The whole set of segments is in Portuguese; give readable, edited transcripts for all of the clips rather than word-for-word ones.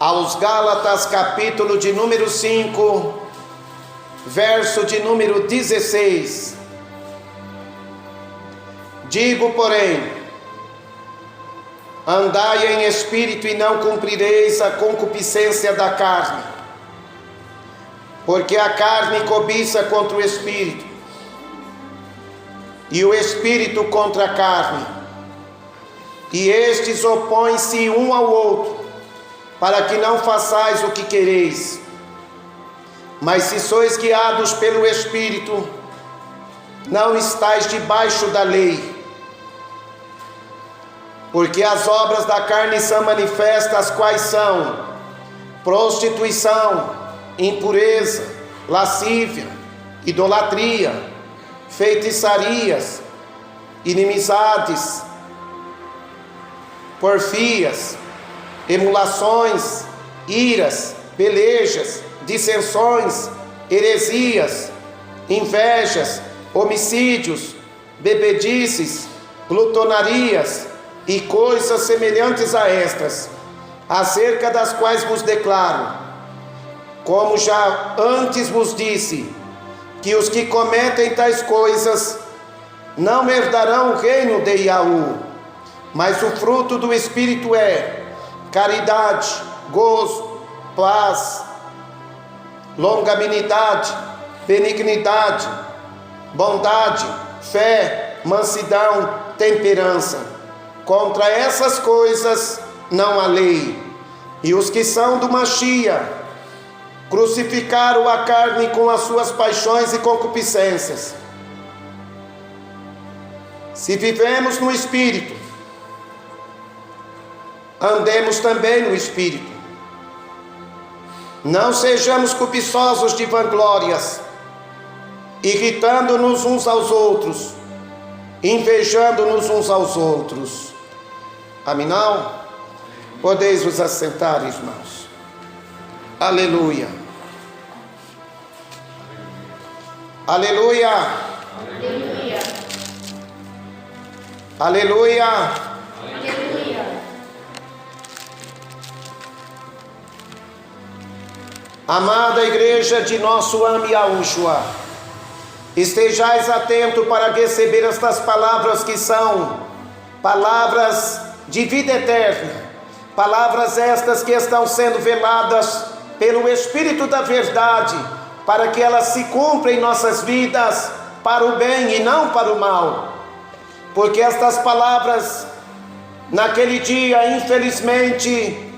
aos Gálatas, capítulo de número 5, verso de número 16. Digo, porém, andai em espírito e não cumprireis a concupiscência da carne, porque a carne cobiça contra o espírito, e o espírito contra a carne, e estes opõem-se um ao outro, para que não façais o que quereis. Mas se sois guiados pelo Espírito, não estáis debaixo da lei. Porque as obras da carne são manifestas, quais são: prostituição, impureza, lascívia, idolatria, feitiçarias, inimizades, porfias, emulações, iras, pelejas, dissensões, heresias, invejas, homicídios, bebedices, glutonarias e coisas semelhantes a estas, acerca das quais vos declaro, como já antes vos disse, que os que cometem tais coisas não herdarão o reino de Yahu. Mas o fruto do Espírito é caridade, gozo, paz, longanimidade, benignidade, bondade, fé, mansidão, temperança. Contra essas coisas não há lei. E os que são do Machia crucificaram a carne com as suas paixões e concupiscências. Se vivemos no Espírito, andemos também no Espírito. Não sejamos cobiçosos de vanglórias, irritando-nos uns aos outros, invejando-nos uns aos outros. Amém? Não? Podeis vos assentar, irmãos. Aleluia. Aleluia. Aleluia. Aleluia. Aleluia. Amada igreja de nosso Am Yahushua, estejais atento para receber estas palavras, que são palavras de vida eterna, palavras estas que estão sendo veladas pelo Espírito da verdade, para que elas se cumpram em nossas vidas para o bem e não para o mal. Porque estas palavras naquele dia, infelizmente,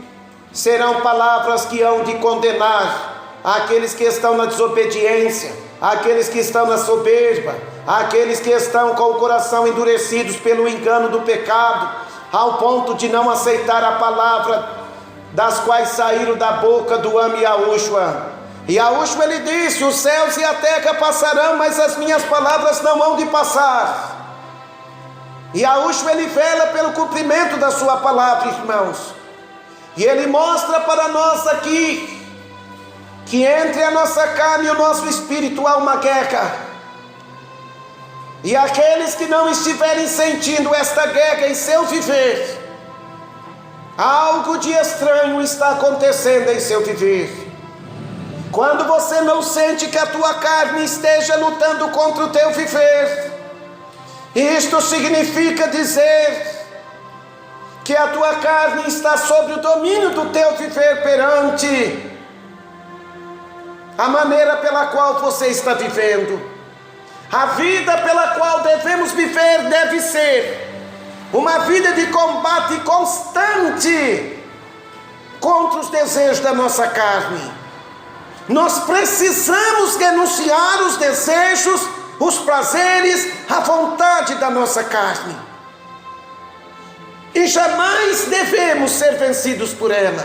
serão palavras que hão de condenar aqueles que estão na desobediência, aqueles que estão na soberba, aqueles que estão com o coração endurecidos pelo engano do pecado, ao ponto de não aceitar a palavra das quais saíram da boca do Am Yahushua. E Yahushua, ele disse: os céus e a terra passarão, mas as minhas palavras não hão de passar. E Yahushua, ele vela pelo cumprimento da sua palavra, irmãos. E ele mostra para nós aqui que entre a nossa carne e o nosso espírito há uma guerra. E aqueles que não estiverem sentindo esta guerra em seu viver, algo de estranho está acontecendo em seu viver. Quando você não sente que a tua carne esteja lutando contra o teu viver, isto significa dizer que a tua carne está sob o domínio do teu viver perante a maneira pela qual você está vivendo. A vida pela qual devemos viver deve ser uma vida de combate constante contra os desejos da nossa carne. Nós precisamos renunciar os desejos, os prazeres, a vontade da nossa carne. E jamais devemos ser vencidos por ela,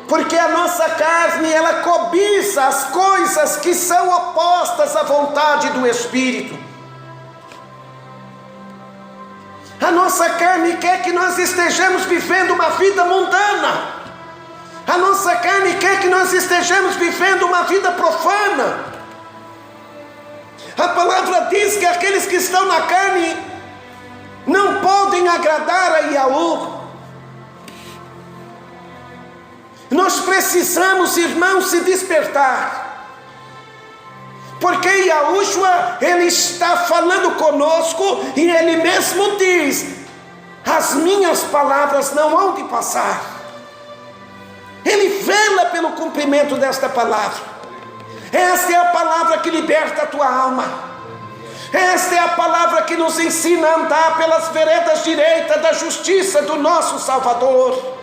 porque a nossa carne, ela cobiça as coisas que são opostas à vontade do Espírito. A nossa carne quer que nós estejamos vivendo uma vida mundana. A nossa carne quer que nós estejamos vivendo uma vida profana. A palavra diz que aqueles que estão na carne não podem agradar a Yahu. Nós precisamos, irmãos, se despertar, porque Yahushua, Ele está falando conosco, e Ele mesmo diz: as minhas palavras não hão de passar. Ele vela pelo cumprimento desta palavra. Esta é a palavra que liberta a tua alma. Esta é a palavra que nos ensina a andar pelas veredas direitas da justiça do nosso Salvador.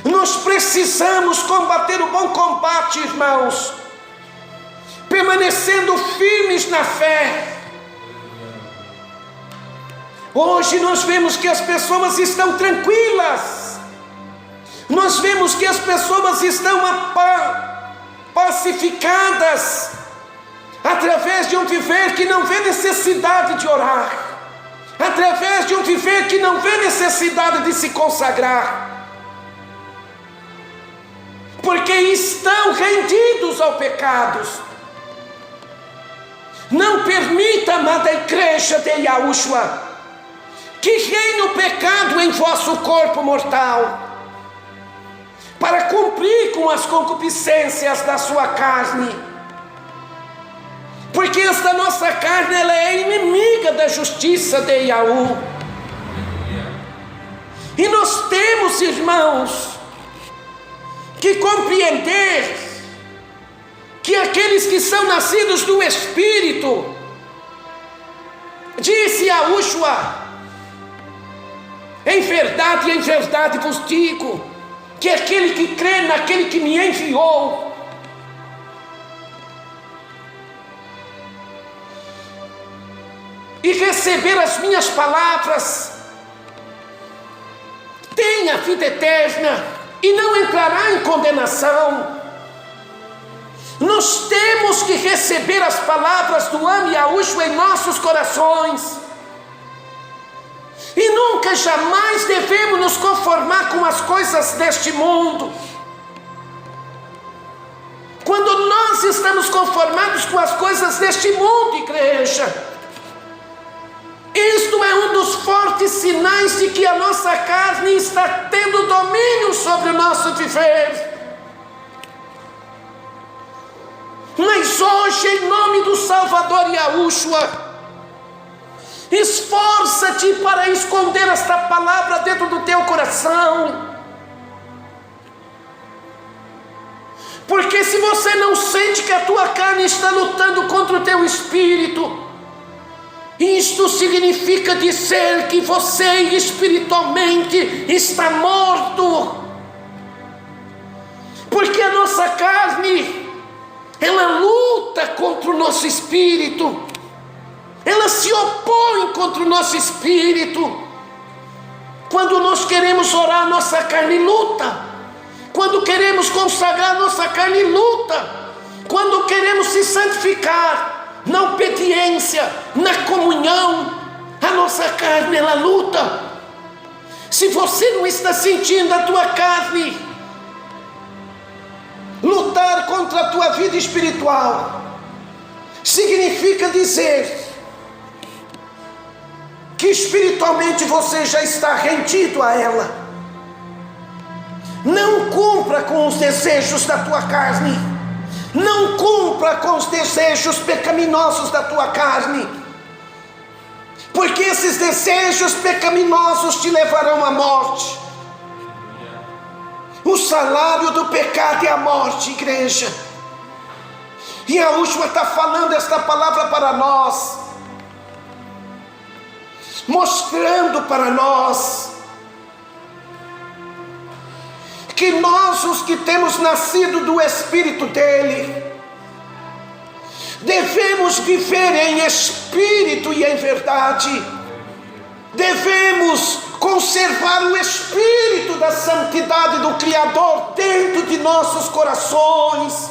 Nós precisamos combater o bom combate, irmãos, permanecendo firmes na fé. Hoje nós vemos que as pessoas estão tranquilas, nós vemos que as pessoas estão pacificadas, através de um viver que não vê necessidade de orar, através de um viver que não vê necessidade de se consagrar, porque estão rendidos ao pecado. Não permita, amada igreja de Yahushua, que reine o pecado em vosso corpo mortal, para cumprir com as concupiscências da sua carne, porque esta nossa carne, ela é inimiga da justiça de Yahu. E nós temos, irmãos, que compreender que aqueles que são nascidos do Espírito, disse Yahushua: em verdade vos digo, que aquele que crê naquele que me enviou, e receber as minhas palavras, tem a vida eterna, e não entrará em condenação. Nós temos que receber as palavras do Ame Yahushua em nossos corações, e nunca, jamais devemos nos conformar com as coisas deste mundo. Quando nós estamos conformados com as coisas deste mundo, igreja, isto é um dos fortes sinais de que a nossa carne está tendo domínio sobre o nosso viver. Mas hoje, em nome do Salvador Yahushua, esforça-te para esconder esta palavra dentro do teu coração, porque se você não sente que a tua carne está lutando contra o teu espírito, isto significa dizer que você espiritualmente está morto, porque a nossa carne, ela luta contra o nosso espírito, ela se opõe contra o nosso espírito. Quando nós queremos orar, nossa carne luta. Quando queremos consagrar, nossa carne luta. Quando queremos se santificar, na obediência, na comunhão, a nossa carne, ela luta. Se você não está sentindo a tua carne lutar contra a tua vida espiritual, significa dizer que espiritualmente você já está rendido a ela. Não cumpra com os desejos da tua carne, não cumpra com os desejos pecaminosos da tua carne, porque esses desejos pecaminosos te levarão à morte. O salário do pecado é a morte, igreja. E a última está falando esta palavra para nós, mostrando para nós que nós, os que temos nascido do Espírito dele, devemos viver em espírito e em verdade. Devemos conservar o espírito da santidade do Criador dentro de nossos corações,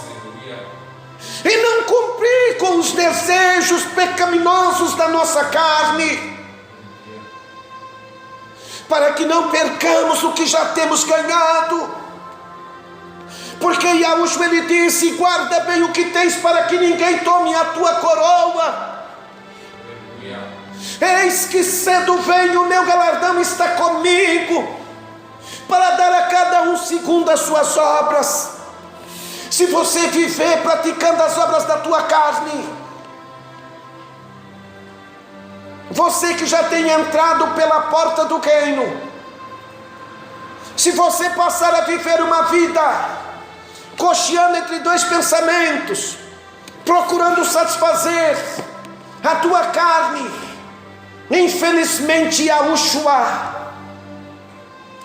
e não cumprir com os desejos pecaminosos da nossa carne, para que não percamos o que já temos ganhado. Porque Yahushua, ele disse: guarda bem o que tens, para que ninguém tome a tua coroa. Eis que cedo venho, o meu galardão está comigo, para dar a cada um segundo as suas obras. Se você viver praticando as obras da tua carne, você que já tem entrado pela porta do reino, se você passar a viver uma vida cocheando entre dois pensamentos, procurando satisfazer a tua carne, infelizmente, Yahushua,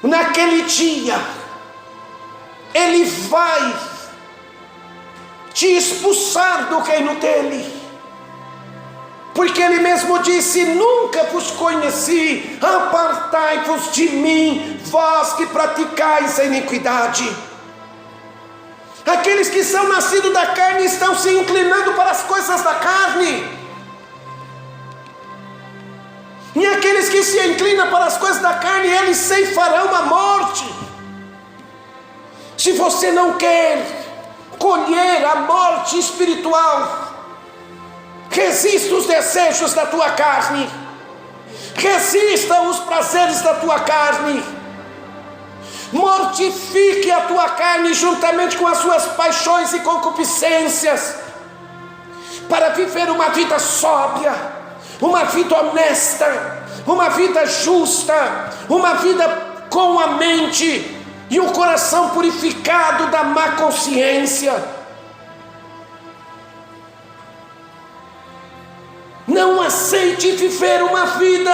naquele dia, Ele vai te expulsar do reino dEle, porque Ele mesmo disse: nunca vos conheci, apartai-vos de mim, vós que praticais a iniquidade. Aqueles que são nascidos da carne estão se inclinando para as coisas da carne, e aqueles que se inclinam para as coisas da carne, eles ceifarão a morte. Se você não quer colher a morte espiritual, resista os desejos da tua carne, resista os prazeres da tua carne, mortifique a tua carne juntamente com as suas paixões e concupiscências, para viver uma vida sóbria, uma vida honesta, uma vida justa, uma vida com a mente e o coração purificado da má consciência. Não aceite viver uma vida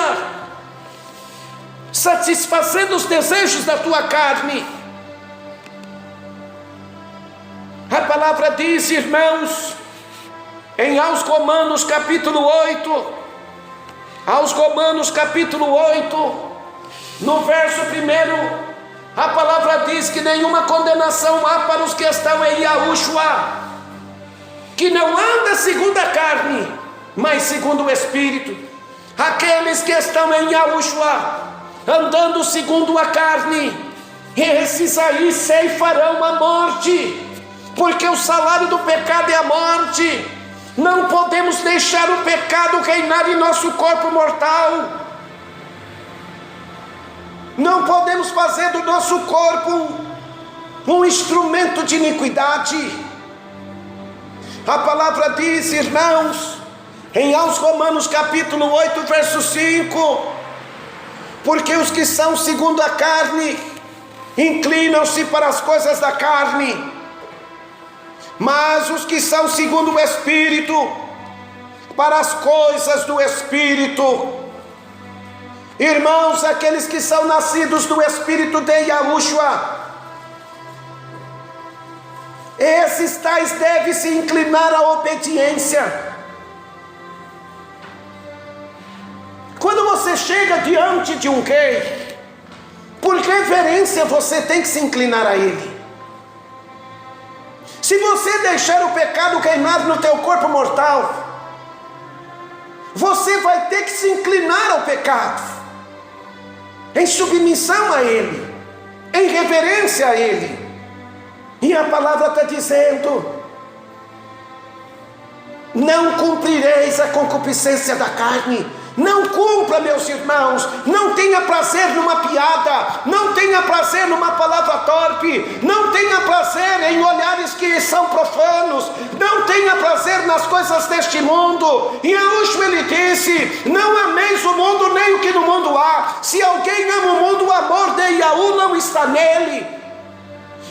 satisfazendo os desejos da tua carne. A palavra diz, irmãos, em aos Romanos capítulo 8, aos Romanos capítulo 8, no verso 1, a palavra diz que nenhuma condenação há para os que estão em Yahushua, que não anda segundo a carne, mas segundo o Espírito. Aqueles que estão em Yahushua, andando segundo a carne, esses aí ceifarão a morte, porque o salário do pecado é a morte. Não podemos deixar o pecado reinar em nosso corpo mortal. Não podemos fazer do nosso corpo um instrumento de iniquidade. A palavra diz, irmãos, em aos Romanos capítulo 8, verso 5, porque os que são segundo a carne inclinam-se para as coisas da carne, mas os que são segundo o Espírito, para as coisas do Espírito. Irmãos, aqueles que são nascidos do Espírito de Yahushua, esses tais devem se inclinar à obediência. Quando você chega diante de um rei, por reverência você tem que se inclinar a ele. Se você deixar o pecado reinar no teu corpo mortal, você vai ter que se inclinar ao pecado, em submissão a ele, em reverência a ele. E a palavra está dizendo: não cumprireis a concupiscência da carne. Não cumpra, meus irmãos. Não tenha prazer numa piada, não tenha prazer numa palavra torpe, não tenha prazer em olhares que são profanos, não tenha prazer nas coisas deste mundo. E Yahushua, ele disse: não ameis o mundo nem o que no mundo há. Se alguém ama o mundo, o amor de Yahu não está nele.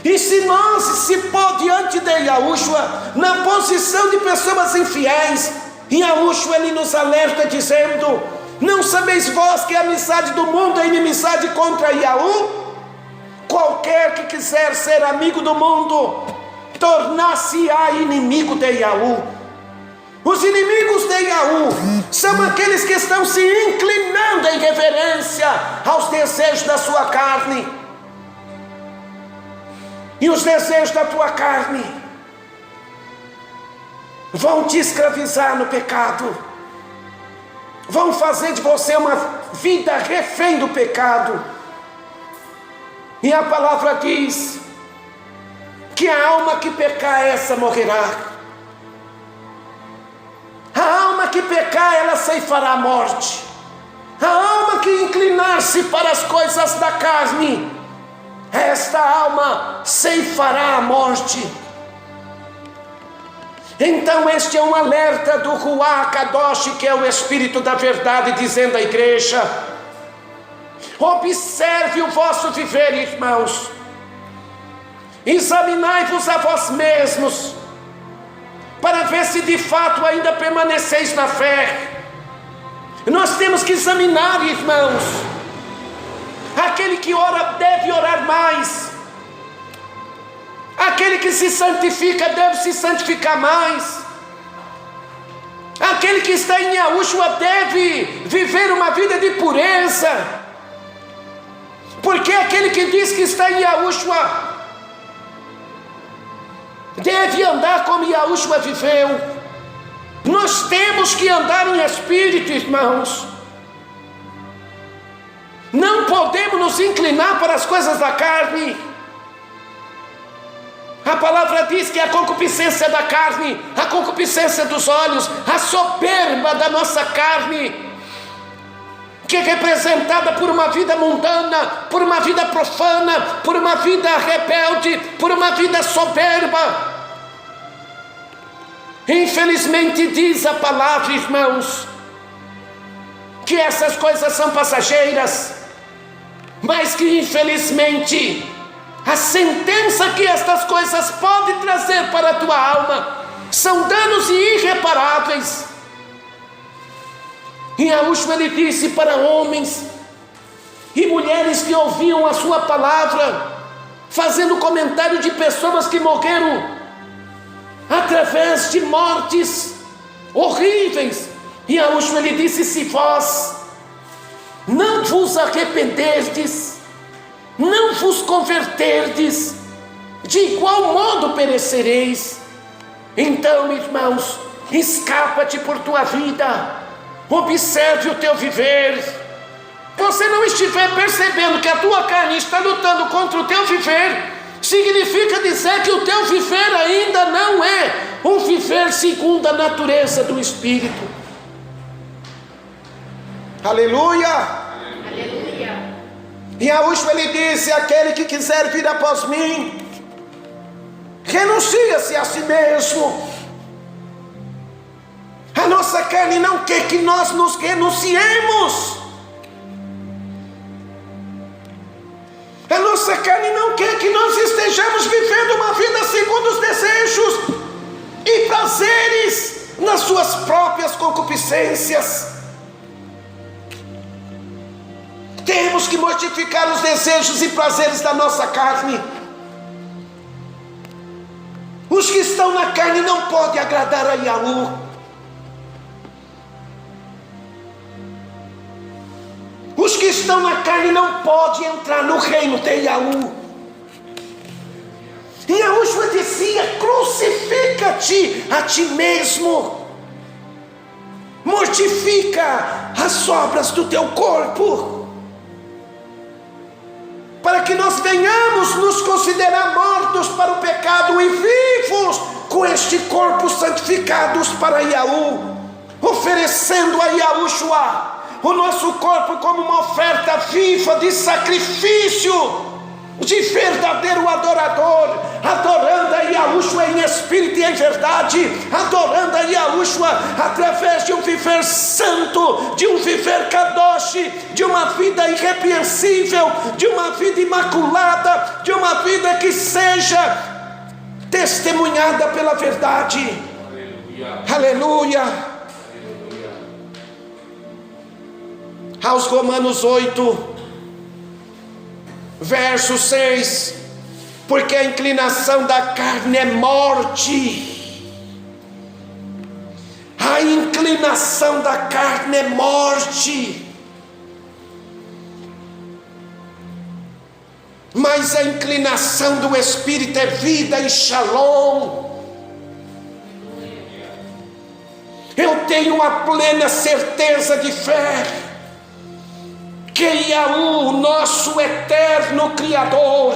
E se nós se pôr diante de Yahushua na posição de pessoas infiéis, Yahushua, ele nos alerta dizendo: não sabeis vós que a amizade do mundo é inimizade contra Yahu? Qualquer que quiser ser amigo do mundo, tornar-se-á inimigo de Yahu. Os inimigos de Yahu são aqueles que estão se inclinando em reverência aos desejos da sua carne. E os desejos da tua carne vão te escravizar no pecado, vão fazer de você uma vida refém do pecado. E a palavra diz que a alma que pecar, essa morrerá. A alma que pecar, ela ceifará a morte. A alma que inclinar-se para as coisas da carne, esta alma ceifará a morte. Então este é um alerta do Ruach Kadosh, que é o Espírito da verdade, dizendo à igreja: observe o vosso viver, irmãos, examinai-vos a vós mesmos, para ver se de fato ainda permaneceis na fé. Nós temos que examinar, irmãos. Aquele que ora deve orar mais. Aquele que se santifica deve se santificar mais. Aquele que está em Yahushua deve viver uma vida de pureza. Porque aquele que diz que está em Yahushua deve andar como Yahushua viveu. Nós temos que andar em espírito, irmãos. Não podemos nos inclinar para as coisas da carne. A palavra diz que a concupiscência da carne, a concupiscência dos olhos, a soberba da nossa carne, que é representada por uma vida mundana, por uma vida profana, por uma vida rebelde, por uma vida soberba. Infelizmente diz a palavra, irmãos, que essas coisas são passageiras, mas que infelizmente a sentença que estas coisas podem trazer para a tua alma são danos irreparáveis. E Yahushua ele disse para homens e mulheres que ouviam a sua palavra, fazendo comentário de pessoas que morreram através de mortes horríveis. E Yahushua ele disse: se vós não vos arrependerdes, não vos converterdes, de igual modo perecereis. Então, irmãos, escapa-te por tua vida, observe o teu viver. Você não estiver percebendo que a tua carne está lutando contra o teu viver, significa dizer que o teu viver ainda não é um viver segundo a natureza do Espírito. Aleluia! Aleluia. E Yahushua ele disse: aquele que quiser vir após mim, renuncia-se a si mesmo. A nossa carne não quer que nós nos renunciemos. A nossa carne não quer que nós estejamos vivendo uma vida segundo os desejos e prazeres nas suas próprias concupiscências. Temos que mortificar os desejos e prazeres da nossa carne. Os que estão na carne não podem agradar a Yahu. Os que estão na carne não podem entrar no reino de Yahu. E Yahushua dizia: crucifica-te a ti mesmo. Mortifica as obras do teu corpo, para que nós venhamos nos considerar mortos para o pecado e vivos com este corpo santificados para Yahu, oferecendo a Yahushua o nosso corpo como uma oferta viva de sacrifício, de verdadeiro adorador, adorando a Yahushua em espírito e em verdade, adorando a Yahushua através de um viver santo, de um viver kadosh, de uma vida irrepreensível, de uma vida imaculada, de uma vida que seja testemunhada pela verdade. Aleluia. Aleluia. Aos Romanos 8, verso 6: porque a inclinação da carne é morte. A inclinação da carne é morte, mas a inclinação do Espírito é vida e shalom. Eu tenho a plena certeza de fé que Yahu, o nosso eterno Criador,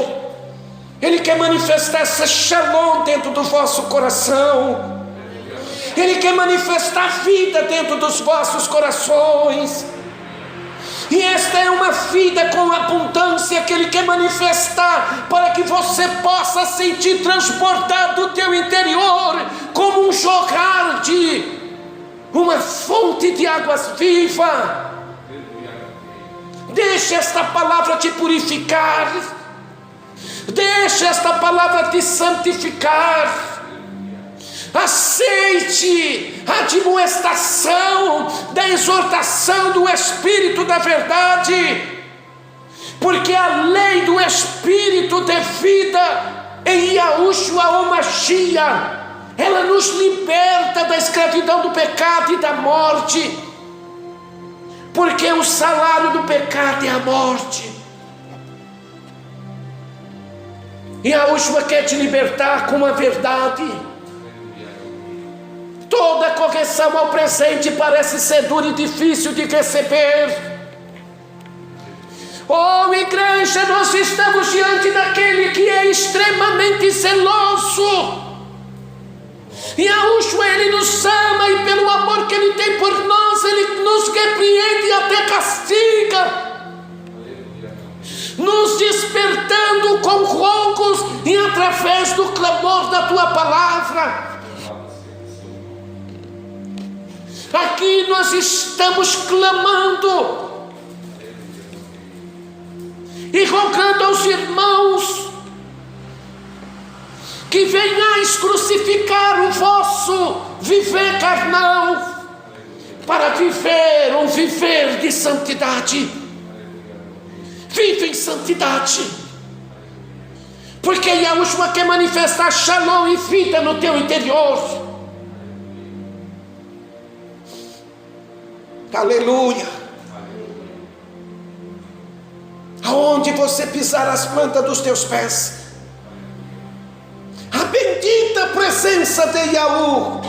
Ele quer manifestar essa shalom dentro do vosso coração. Ele quer manifestar vida dentro dos vossos corações. E esta é uma vida com abundância que Ele quer manifestar, para que você possa sentir transbordar do teu interior, como um jorrar de uma fonte de águas viva. Deixe esta palavra te purificar, deixe esta palavra te santificar. Aceite a admoestação da exortação do Espírito da verdade, porque a lei do Espírito de vida em Yahushua ou Mashiach, ela nos liberta da escravidão do pecado e da morte, porque o salário do pecado é a morte. E Yahushua quer te libertar com a verdade. Toda correção ao presente parece ser dura e difícil de receber. Oh, igreja, nós estamos diante daquele que é extremamente zeloso. E Yahushua, Ele nos ama, e pelo amor que Ele tem por nós, Ele nos repreende e até castiga, nos despertando com rogos e através do clamor da Tua palavra. Aqui nós estamos clamando e rogando aos irmãos que venhais crucificar o vosso viver carnal, para viver um viver de santidade. Vive em santidade, porque Yahushua quer manifestar shalom e vida no teu interior. Aleluia. Aonde você pisar as plantas dos teus pés, a bendita presença de Yahu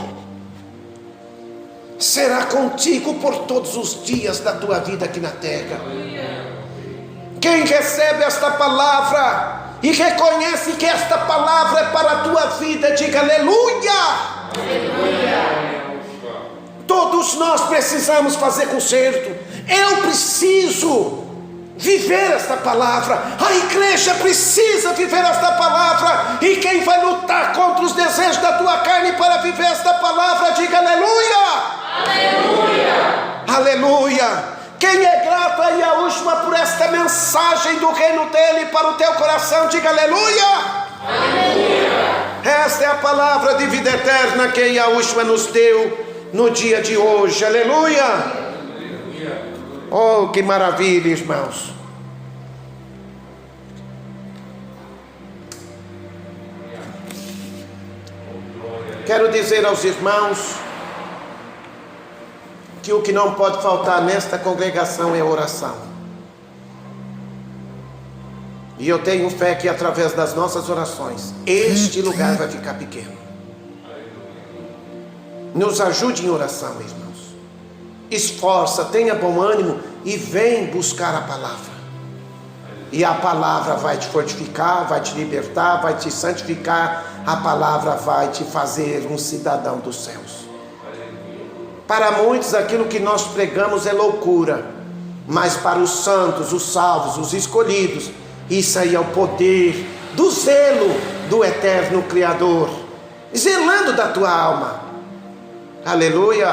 será contigo por todos os dias da tua vida aqui na terra. Quem recebe esta palavra e reconhece que esta palavra é para a tua vida, diga aleluia. Aleluia. Todos nós precisamos fazer conserto. Eu preciso viver esta palavra. A igreja precisa viver esta palavra. E quem vai lutar contra os desejos da tua carne para viver esta palavra, diga aleluia. Aleluia. Aleluia. Quem é grato a Yahushua por esta mensagem do reino dele para o teu coração, diga aleluia. Aleluia. Esta é a palavra de vida eterna que Yahushua nos deu no dia de hoje, aleluia. Oh, que maravilha, irmãos. Quero dizer aos irmãos que o que não pode faltar nesta congregação é oração. E eu tenho fé que através das nossas orações, este lugar vai ficar pequeno. Nos ajude em oração, irmãos. Esforça, tenha bom ânimo e vem buscar a palavra. E a palavra vai te fortificar, vai te libertar, vai te santificar. A palavra vai te fazer um cidadão dos céus. Para muitos aquilo que nós pregamos é loucura, mas para os santos, os salvos, os escolhidos, isso aí é o poder do zelo do eterno Criador, zelando da tua alma. Aleluia.